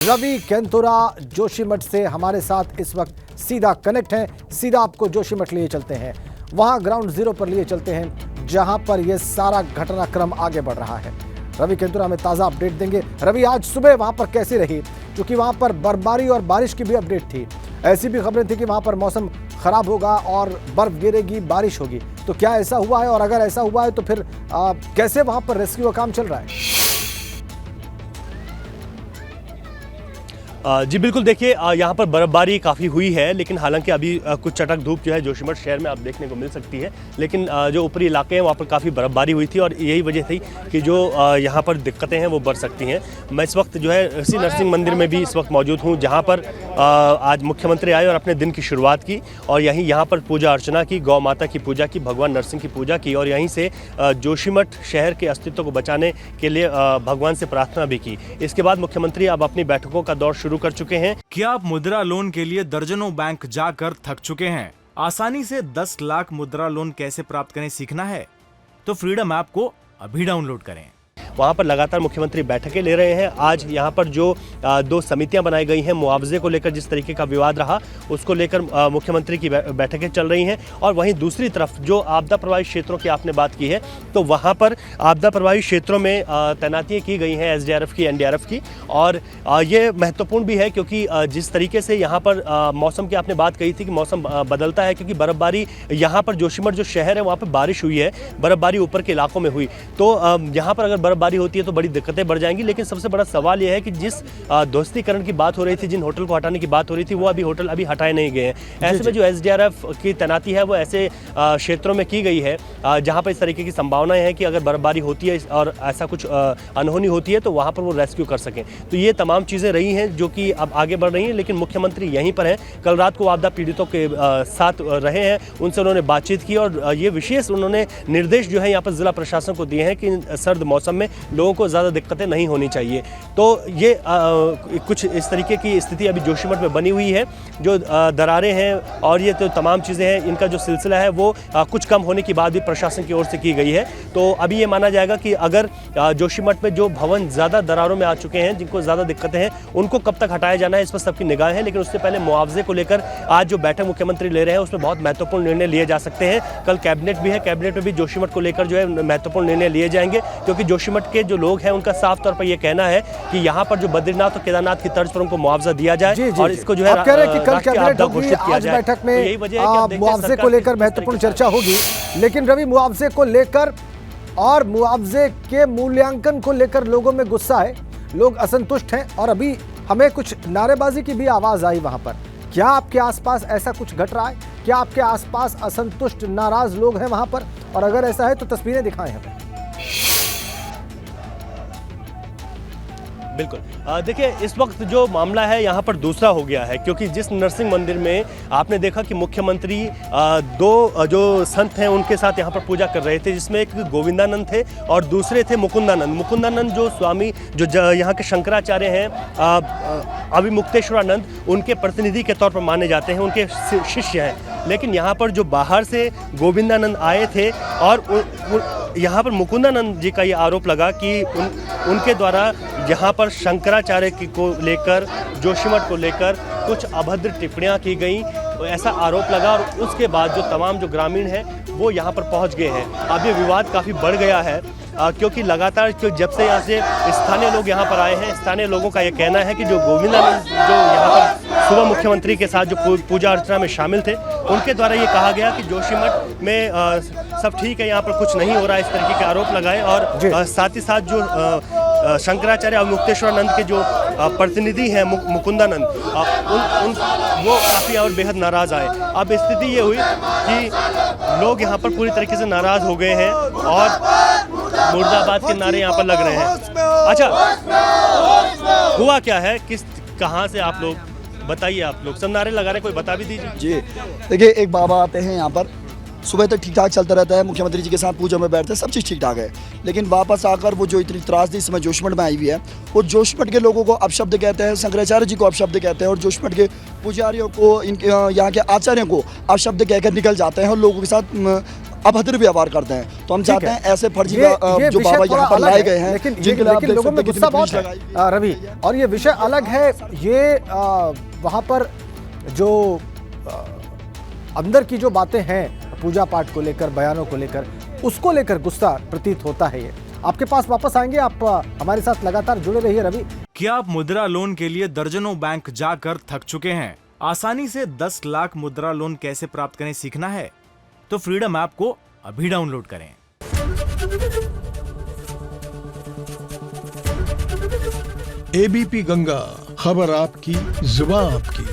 रवि केंतुरा जोशीमठ से हमारे साथ इस वक्त सीधा कनेक्ट हैं। सीधा आपको जोशीमठ लिए चलते हैं, वहां ग्राउंड जीरो पर लिए चलते हैं जहां पर यह सारा घटनाक्रम आगे बढ़ रहा है। रवि केंतुरा हमें ताज़ा अपडेट देंगे। रवि, आज सुबह वहां पर कैसी रही? क्योंकि वहां पर बर्फबारी और बारिश की भी अपडेट थी, ऐसी भी खबरें थी कि वहां पर मौसम खराब होगा और बर्फ गिरेगी, बारिश होगी। तो क्या ऐसा हुआ है? और अगर ऐसा हुआ है तो फिर कैसे वहां पर रेस्क्यू का काम चल रहा है? जी बिल्कुल, देखिए यहाँ पर बर्फबारी काफ़ी हुई है, लेकिन हालांकि अभी कुछ चटक धूप जो है जोशीमठ शहर में आप देखने को मिल सकती है। लेकिन जो ऊपरी इलाके हैं वहाँ पर काफ़ी बर्फबारी हुई थी और यही वजह थी कि जो यहाँ पर दिक्कतें हैं वो बढ़ सकती हैं। मैं इस वक्त जो है इसी नरसिंह मंदिर में भी इस वक्त मौजूद हूँ, जहाँ पर आज मुख्यमंत्री आए और अपने दिन की शुरुआत की और यहाँ पर पूजा अर्चना की, गौ माता की पूजा की, भगवान नरसिंह की पूजा की और यहीं से जोशीमठ शहर के अस्तित्व को बचाने के लिए भगवान से प्रार्थना भी की। इसके बाद मुख्यमंत्री अब अपनी बैठकों का दौर शुरू कर चुके हैं। क्या आप मुद्रा लोन के लिए दर्जनों बैंक जाकर थक चुके हैं? आसानी से 10 लाख मुद्रा लोन कैसे प्राप्त करें सीखना है तो फ्रीडम ऐप को अभी डाउनलोड करें। वहाँ पर लगातार मुख्यमंत्री बैठकें ले रहे हैं। आज यहाँ पर जो 2 समितियाँ बनाई गई हैं, मुआवजे को लेकर जिस तरीके का विवाद रहा उसको लेकर मुख्यमंत्री की बैठकें चल रही हैं। और वहीं दूसरी तरफ जो आपदा प्रभावित क्षेत्रों की आपने बात की है, तो वहाँ पर आपदा प्रभावित क्षेत्रों में तैनातियाँ की गई हैं एसडीआरएफ की, एनडीआरएफ की। और ये महत्वपूर्ण भी है क्योंकि जिस तरीके से यहाँ पर मौसम की आपने बात कही थी कि मौसम बदलता है, क्योंकि बर्फबारी यहाँ पर जोशीमठ जो शहर है वहाँ पर बारिश हुई है, बर्फबारी ऊपर के इलाकों में हुई। तो यहाँ पर अगर बर्फबारी होती है तो बड़ी दिक्कतें बढ़ जाएंगी। लेकिन सबसे बड़ा सवाल यह है कि जिस ध्वस्तीकरण की बात हो रही थी, जिन होटल को हटाने की बात हो रही थी, वो होटल अभी हटाए नहीं गए हैं। ऐसे में जो एसडीआरएफ की तैनाती है वो ऐसे क्षेत्रों में की गई है जहां पर इस तरीके की संभावनाएं हैं कि अगर बर्फबारी होती है और ऐसा कुछ अनहोनी होती है तो वहां पर वो रेस्क्यू कर सकें। तो ये तमाम चीज़ें रही हैं जो कि अब आगे बढ़ रही हैं। लेकिन मुख्यमंत्री यहीं पर हैं, कल रात को आपदा पीड़ितों के साथ रहे हैं, उनसे उन्होंने बातचीत की और ये विशेष उन्होंने निर्देश जो है यहाँ पर जिला प्रशासन को दिए हैं कि सर्द मौसम में लोगों को ज़्यादा दिक्कतें नहीं होनी चाहिए। तो ये कुछ इस तरीके की स्थिति अभी जोशीमठ में बनी हुई है। जो दरारें हैं और ये तो तमाम चीज़ें हैं, इनका जो सिलसिला है वो कुछ कम होने की बात भी प्रशासन की ओर से की गई है। तो अभी ये माना जाएगा कि अगर जोशीमठ में जो भवन ज़्यादा दरारों में आ चुके हैं, जिनको ज़्यादा दिक्कतें हैं, उनको कब तक हटाया जाना है इस पर सबकी निगाह है। लेकिन उससे पहले मुआवजे को लेकर आज जो बैठक मुख्यमंत्री ले रहे हैं उसमें बहुत महत्वपूर्ण निर्णय लिए जा सकते हैं। कल कैबिनेट भी है, कैबिनेट में भी जोशीमठ को लेकर जो है महत्वपूर्ण निर्णय लिए जाएंगे, क्योंकि जोशीमठ के जो लोग हैं उनका साफ तौर पर यह कहना है कि यहाँ पर जो बद्रीनाथ और केदारनाथ की तर्ज पर उनको मुआवजा दिया जाए और इसको जो है आप कह रहे हैं कि कल कैबिनेट होगी, आज बैठक में मुआवजे को लेकर महत्वपूर्ण चर्चा होगी। लेकिन रवि, मुआवजे को लेकर और मुआवजे के मूल्यांकन को लेकर लोगों में गुस्सा है, लोग असंतुष्ट हैं और अभी हमें कुछ नारेबाजी की भी आवाज आई वहां पर। क्या आपके आसपास ऐसा कुछ घट रहा है? क्या आपके आसपास असंतुष्ट, नाराज लोग हैं वहां पर? और अगर ऐसा है तो तस्वीरें दिखाएं हमें। बिल्कुल, देखिए इस वक्त जो मामला है यहाँ पर दूसरा हो गया है, क्योंकि जिस नरसिंह मंदिर में आपने देखा कि मुख्यमंत्री 2 जो संत हैं उनके साथ यहाँ पर पूजा कर रहे थे, जिसमें एक गोविंदानंद थे और दूसरे थे मुकुंदानंद। मुकुंदानंद जो स्वामी जो यहाँ के शंकराचार्य हैं, अभिमुक्तेश्वरानंद, उनके प्रतिनिधि के तौर पर माने जाते हैं, उनके शिष्य हैं। लेकिन यहाँ पर जो बाहर से गोविंदानंद आए थे और यहाँ पर मुकुंदानंद जी का ये आरोप लगा कि उनके द्वारा यहाँ पर शंकराचार्य को लेकर, जोशीमठ को लेकर कुछ अभद्र टिप्पणियाँ की गई, तो ऐसा आरोप लगा। और उसके बाद जो तमाम जो ग्रामीण हैं वो यहाँ पर पहुँच गए हैं। अब ये विवाद काफ़ी बढ़ गया है क्योंकि लगातार जब से यहाँ से स्थानीय लोग यहाँ पर आए हैं, स्थानीय लोगों का ये कहना है कि जो गोविंदानंद जो यहाँ पर सुबह मुख्यमंत्री के साथ जो पूजा अर्चना में शामिल थे, उनके द्वारा ये कहा गया कि जोशीमठ में सब ठीक है, यहाँ पर कुछ नहीं हो रहा है, इस तरीके के आरोप लगाए। और साथ ही साथ जो शंकराचार्य अवमुक्तेश्वरानंद के जो प्रतिनिधि हैं मुकुंदानंद, वो काफ़ी और बेहद नाराज़ आए। अब स्थिति ये हुई कि लोग यहाँ पर पूरी तरीके से नाराज़ हो गए हैं और मुर्दाबाद के नारे यहाँ पर लग रहे हैं। अच्छा, हुआ क्या है, कहाँ से आप लोग बताइए? आप लोग सब नारे लगा रहे हैं, कोई बता भी दीजिए। जी देखिए, एक बाबा आते हैं यहाँ पर, सुबह तक ठीक ठाक चलता रहता है, मुख्यमंत्री जी के साथ पूजा में बैठते हैं, सब चीज़ ठीक ठाक है। लेकिन वापस आकर वो जो इतनी त्रासदी इस समय जोशीमठ में आई हुई है, वो जोशीमठ के लोगों को अपशब्द कहते हैं, शंकराचार्य जी को अपशब्द कहते हैं और जोशीमठ के पुजारियों को, यहाँ के आचार्यों को अपशब्द कहकर निकल जाते हैं और लोगों के साथ अभद्र व्यवहार करते हैं। तो हम चाहते हैं ऐसे फर्जी जो विषय बाबा थोड़ा यहाँ पर अलग लाए है, गए हैं, लेकिन जिनके लिए आप लेकिन देख लोगों सकते में हैं गुस्सा कितनी बहुत पुलिस है लगाई। रवि, और ये विषय अलग है। ये वहां पर जो अंदर की जो बातें हैं पूजा पाठ को लेकर, बयानों को लेकर, उसको लेकर गुस्सा प्रतीत होता है। ये आपके पास वापस आएंगे, आप हमारे साथ लगातार जुड़े रहिए रवि। क्या आप मुद्रा लोन के लिए दर्जनों बैंक जाकर थक चुके हैं? आसानी से 10 लाख मुद्रा लोन कैसे प्राप्त करें सीखना है? तो फ्रीडम ऐप को अभी डाउनलोड करें। एबीपी गंगा, खबर आपकी, जुबान आपकी।